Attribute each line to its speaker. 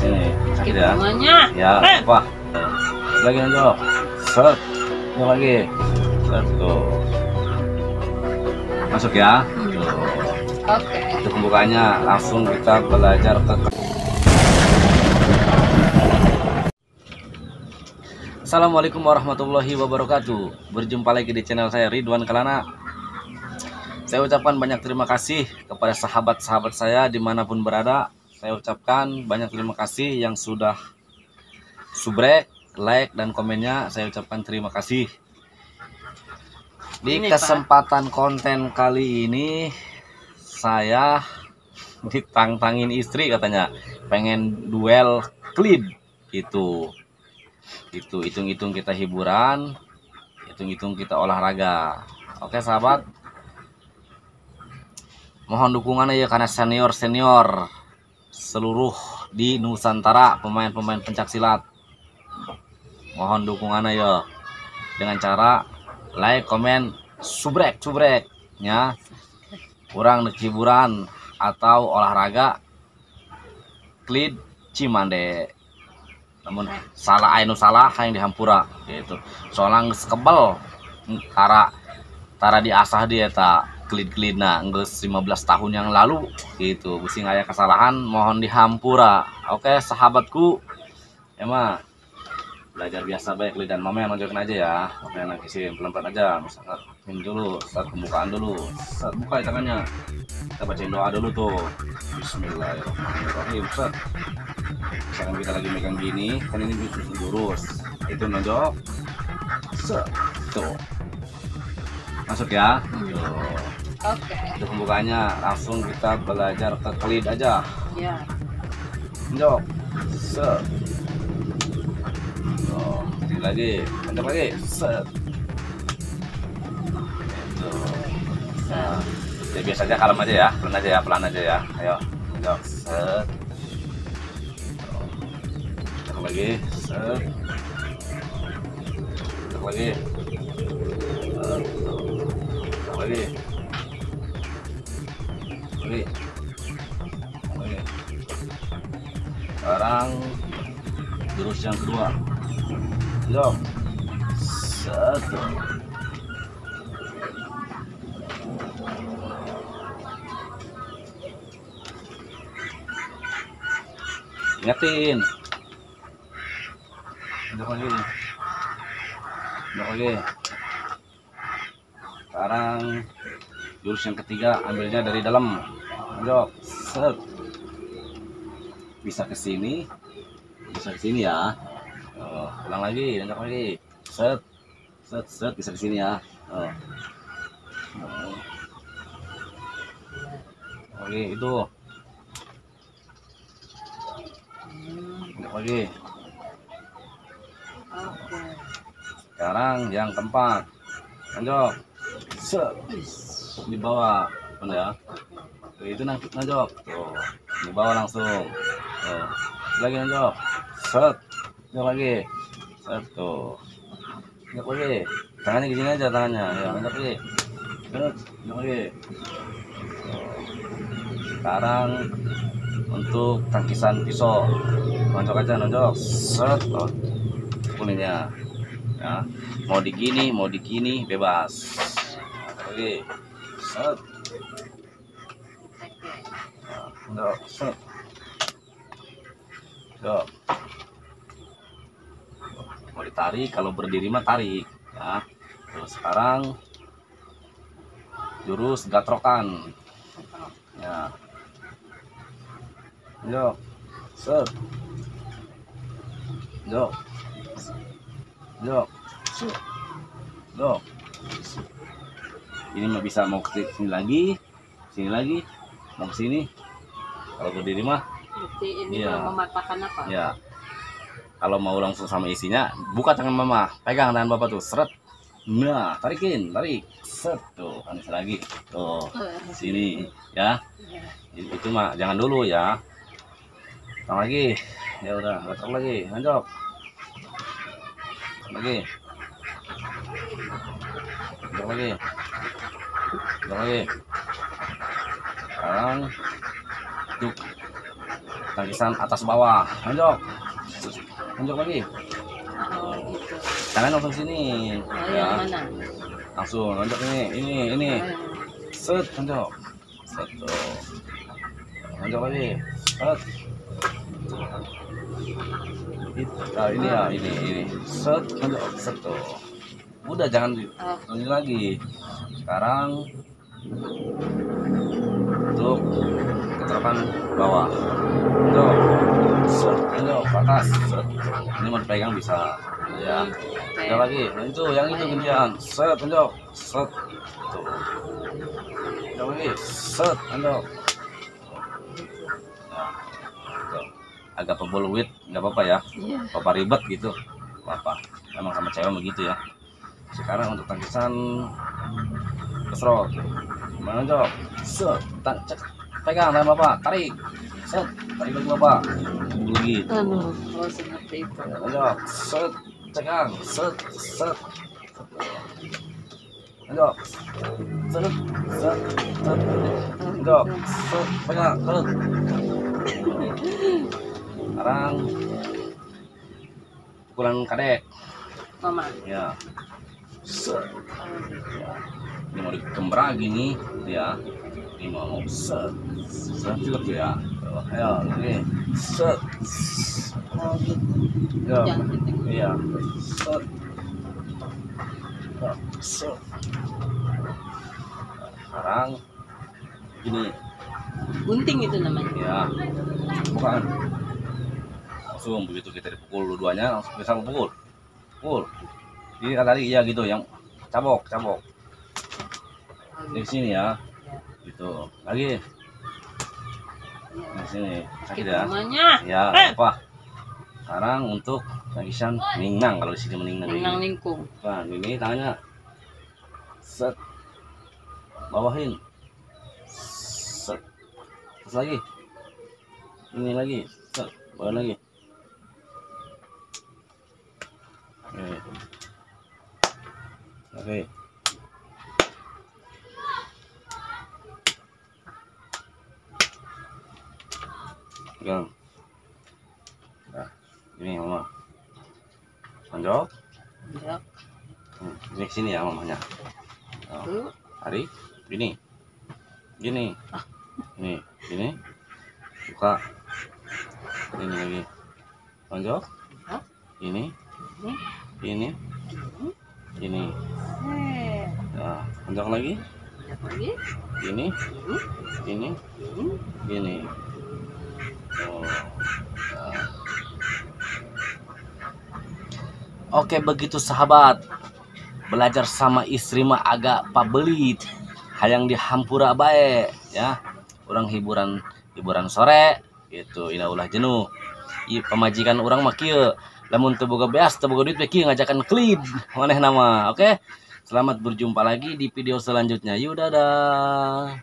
Speaker 1: Ini sakit ya.
Speaker 2: Hubungannya.
Speaker 1: Ya, apa? Lagi nonjok. Set. Ini lagi. Set tuh. Masuk ya. Tuh.
Speaker 2: Oke.
Speaker 1: Untuk pembukanya langsung kita belajar ke. Assalamualaikum warahmatullahi wabarakatuh. Berjumpa lagi di channel saya Ridwan Kelana. Saya ucapkan banyak terima kasih kepada sahabat-sahabat saya dimanapun berada. Saya ucapkan banyak terima kasih yang sudah subrek, like, dan komennya. Saya ucapkan terima kasih. Di kesempatan konten kali ini saya ditantangin istri, katanya pengen duel klid gitu. Itu hitung-hitung kita hiburan, hitung-hitung kita olahraga. Oke sahabat, mohon dukungannya ya, karena senior seluruh di Nusantara pemain-pemain pencak silat. Mohon dukungannya ya dengan cara like, komen, subrek ya. Kurang hiburan atau olahraga klid Cimande. Namun salah anu salah yang dihampura gitu. Soalnya kebel tara diasah dia tak klid-klidna geus 15 tahun yang lalu gitu. Pusing aya kesalahan mohon dihampura. Oke sahabatku, emang belajar biasa baik lidan mama yang nonjokin aja ya. Oke, nanti sih pelan-pelan aja. Misalkan ini dulu, start pembukaan dulu. Start buka ya tangannya. Kita bacain doa dulu tuh. Bismillahirrahmanirrahim. Set. Misalkan kita lagi megang gini, kan ini bisa lurus. Itu nonjok. Set. Tuh. Masuk ya. Tuh.
Speaker 2: Oke.
Speaker 1: Untuk pembukanya langsung kita belajar ke klid aja.
Speaker 2: Ya.
Speaker 1: Nonjok. Set. Lagi, mantap lagi, set. Nah, ya biasa aja, kalem aja ya, pelan aja ya. Ayo, mantap, set. Mantap lagi, set. Mantap lagi, mantap lagi, lagi. Sekarang jurus yang kedua. Yo, satu. Ingatin. Udah lagi. Sekarang jurus yang ketiga, ambilnya dari dalam. Yo, set. Bisa ke sini ya. Ulang lagi, lanjut lagi. Set, bisa ke sini ya. Oke, itu. Lanjut lagi. Sekarang yang keempat. Lanjut. Set. Di bawah, ya. Itu lanjut. Tuh, di bawah langsung. Tuh. Lagi lanjut. Set. Lagi satu, lagi tangannya gini aja, tangannya ya, lagi lagi. Sekarang untuk tangkisan pisau, nonjok aja, set, kulitnya ya, mau digini bebas. Lagi set, nonjok set, nonjok. Mau ditarik, kalau berdiri mah tarik ya. Terus sekarang jurus gatrokan ya. Yo, set, yo, ini mah bisa mau ke sini lagi, mau ke sini. Kalau berdiri mah
Speaker 2: ini
Speaker 1: iya.
Speaker 2: Mematahkan apa
Speaker 1: ya. Kalau mau langsung sama isinya, buka tangan mama, pegang tangan bapak tuh, seret. Nah, tarik, set tuh, panis lagi, tuh, sini, ya. Itu mah jangan dulu ya. Tang lagi, ya udah, gatok lagi, lanjut. Lagi, sekarang, tuh, Tangkisan atas bawah. Nonjok. Nonjok lagi.
Speaker 2: Oh, gitu.
Speaker 1: Tangan langsung sini.
Speaker 2: Oh,
Speaker 1: Ya.
Speaker 2: yang mana?
Speaker 1: Langsung nonjok ini.
Speaker 2: Oh, yang
Speaker 1: Set, nonjok. Set tuh. Nonjok lagi. Set. Nah, ini ya, ini. Set, nonjok. Set tuh. Udah jangan ini lagi. Sekarang untuk keterangan bawah. Nonjok. Set, nonjok ke atas. Set. Ini mau dipegang bisa. Ya. Ada lagi. Nah, itu yang itu gantian. Set, nonjok. Set. Tuh. Ada lagi. Set, nonjok. Nah, tuh. Agak pebeluit, nggak apa-apa ya.
Speaker 2: Iya.
Speaker 1: Apa ribet gitu. Apa? Emang sama cewek begitu ya. Sekarang untuk tangkisan kesrot. Nonjok. Set, cek. Pegang tangan Bapak, tarik. Set, tarik lagi Bapak. Lagi.
Speaker 2: Aduh, oh seperti itu.
Speaker 1: Nonjok. Set, pegang. Set. Nonjok. Set. Nonjok. Set, pegang. Set. Sekarang pukulan kadek.
Speaker 2: Mama.
Speaker 1: Ya. Set. Ya. Ini mau dikembra gini ya. Ini mau set juga tuh ya. Ayo, ini set.
Speaker 2: Oh, gitu.
Speaker 1: Ya.
Speaker 2: Jangan gitu.
Speaker 1: Iya. Set. Ya, set. Sekarang gini
Speaker 2: Gunting itu namanya.
Speaker 1: ya. Bukan. Langsung begitu kita dipukul dua-duanya langsung bisa pukul. Ini kan tadi ya gitu yang cabok. Di sini ya. Gitu. Lagi. Di sini. Sakit ya.
Speaker 2: Namanya.
Speaker 1: Ya, apa? Sekarang untuk tangkisan ningnang, kalau di sini meningnang.
Speaker 2: Nang lingkung.
Speaker 1: Nah, ini tangannya. Set. Bawahin. Set. Terus lagi. Ini lagi. Set. Bawahin lagi. Oke. Pegang. Nah, ini mama. Nonjok.
Speaker 2: Ya.
Speaker 1: Ini sini ya mamanya.
Speaker 2: Tuh.
Speaker 1: Tarik. Gini. Ini. Buka. Ini lagi. Nonjok. Ini. Nah, nonjok lagi.
Speaker 2: Lagi.
Speaker 1: Ini. Oh. Nah. Oke, begitu sahabat. Belajar sama istri mah agak pabelit. Hayang dihampura bae ya. Orang hiburan sore gitu. Ina ulah jenuh. Pemajikan orang mah kieu. Lamun teu boga beas, teu boga duit we kieu ngajakan klid maneh nama. Oke. Selamat berjumpa lagi di video selanjutnya. Yuk, dadah.